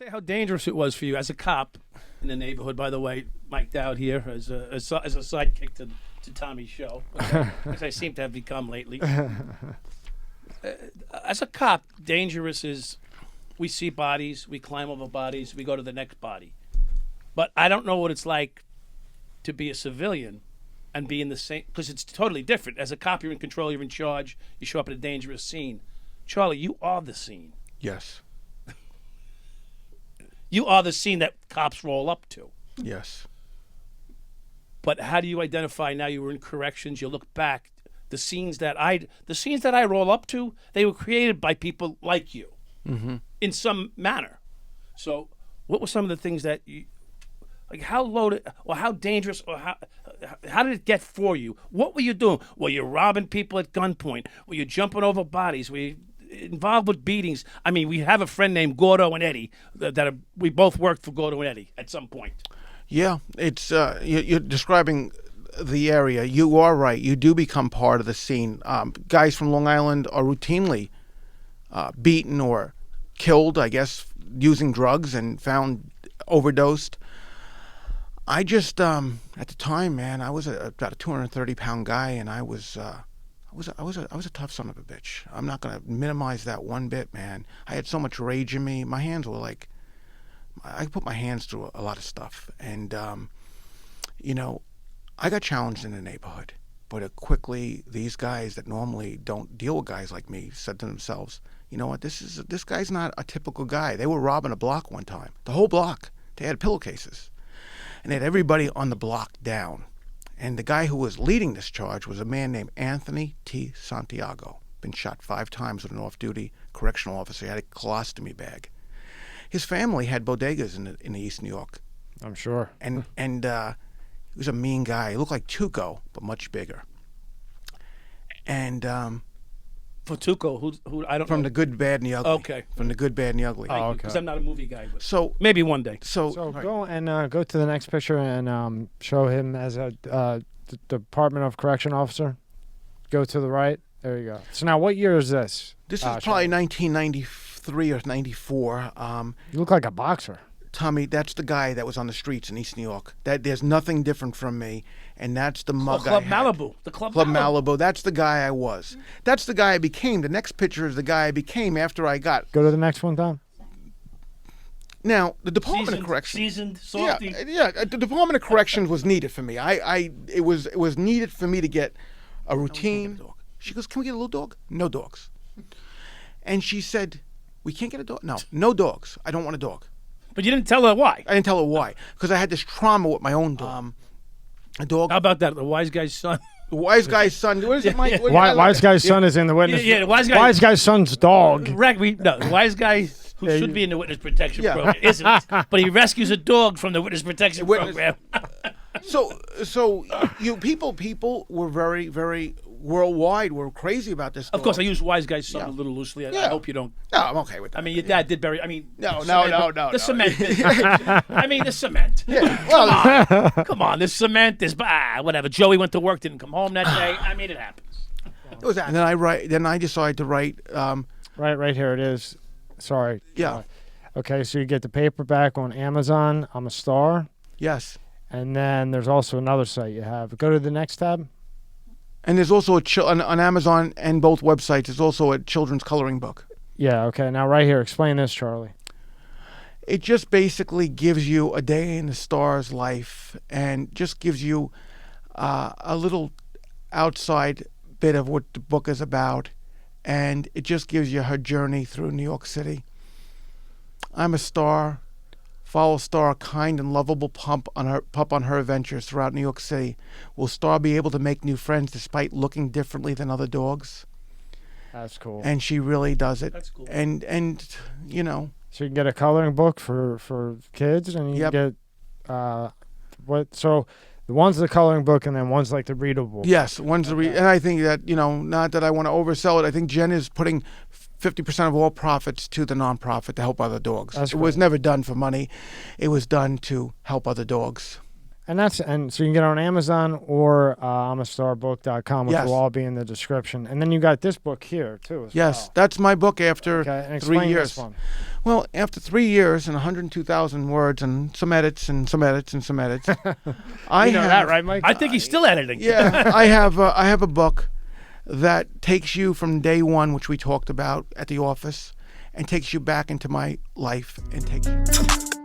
say how dangerous it was for you as a cop in the neighborhood. By the way, Mike Dowd here as a sidekick to Tommy's show, as I seem to have become lately. As a cop, dangerous is we see bodies, we climb over bodies, we go to the next body. But I don't know what it's like to be a civilian and be in the same, because it's totally different. As a cop, you're in control, you're in charge, you show up at a dangerous scene. Charlie, you are the scene. Yes. You are the scene that cops roll up to. Yes. But how do you identify, now you were in corrections, you look back, the scenes that I roll up to, they were created by people like you in some manner. So what were some of the things that you, like how loaded or how dangerous or how did it get for you? What were you doing? Were you robbing people at gunpoint? Were you jumping over bodies? Were you involved with beatings? I mean, we have a friend named Gordo and Eddie we both worked for Gordo and Eddie at some point. Yeah, it's you're describing the area. You are right. You do become part of the scene. Guys from Long Island are routinely beaten or killed, I guess, using drugs and found overdosed. I just at the time, man, I was about a 230-pound guy, and I was a tough son of a bitch. I'm not gonna minimize that one bit, man. I had so much rage in me. My hands were like, I put my hands through a lot of stuff, and you know, I got challenged in the neighborhood. But quickly, these guys that normally don't deal with guys like me said to themselves, you know what, this guy's not a typical guy. They were robbing a block one time, the whole block. They had pillowcases, and they had everybody on the block down. And the guy who was leading this charge was a man named Anthony T. Santiago. Been shot 5 times with an off-duty correctional officer. He had a colostomy bag. His family had bodegas in the East New York. I'm sure. And he was a mean guy. He looked like Tuco, but much bigger. And for Tuco, who I don't from know. The Good, Bad, and the Ugly. Okay. From The Good, Bad, and the Ugly. Oh, okay. Because I'm not a movie guy. But so maybe one day. So right. Go to the next picture and show him as a Department of Correction officer. Go to the right. There you go. So now, what year is this? This is probably 1993 or 94. You look like a boxer. Tommy, that's the guy that was on the streets in East New York. There's nothing different from me, and that's the mug Club I had. Malibu. The Club Malibu. That's the guy I was. That's the guy I became. The next picture is the guy I became after I got. Go to the next one, Tom. Now, the Department of Corrections. Seasoned, salty. Yeah. The Department of Corrections was needed for me. It was needed for me to get a routine. She goes, "Can we get a little dog?" No dogs. And she said, "We can't get a dog." No dogs. I don't want a dog. But you didn't tell her why. I didn't tell her why, because I had this trauma with my own dog. A dog. How about that? The wise guy's son. The wise guy's son. What is it, Mike? Wise guy's son is in the witness. Yeah, the wise guy's son's dog. The wise guy who should be in the witness protection program isn't, but he rescues a dog from the witness protection program. So you people were very, very worldwide were crazy about this. Of course, I use wise guy's son a little loosely. I hope you don't. No, I'm okay with that. I mean, your dad did bury. I mean, no. The cement. I mean, the cement. Yeah. Well, come on, this cement. This whatever. Joey went to work, didn't come home that day. I mean, it happens. It was. And then I decided to write. Right here it is. Sorry. Yeah. Okay, so you get the paperback on Amazon. I'm a Star. Yes. And then there's also another site you have. Go to the next tab. And there's also on Amazon and both websites. There's also a children's coloring book. Yeah. Okay. Now right here, explain this, Charlie. It just basically gives you a day in the Star's life, and just gives you a little outside bit of what the book is about, and it just gives you her journey through New York City. I'm a Star. Follow Star, kind and lovable pup on her adventures throughout New York City. Will Star be able to make new friends despite looking differently than other dogs? That's cool. And she really does it. That's cool. And you know. So you can get a coloring book for kids, and you can get So the one's the coloring book, and then one's like the readable. Yes, one's the and I think that, not that I want to oversell it. I think Jen is putting 50% of all profits to the nonprofit to help other dogs. It was never done for money. It was done to help other dogs. And so you can get it on Amazon or imastarbook.com, which Yes. will all be in the description. And then you got this book here too. As Yes, well. that's my book after Okay, and 3 explain years. this one. Well, after 3 years and 102,000 words and some edits and some edits and some edits, I You know have, that, right, Mike? I think he's still editing. Yeah, I have a book that takes you from day one, which we talked about at the office, and takes you back into my life and takes you.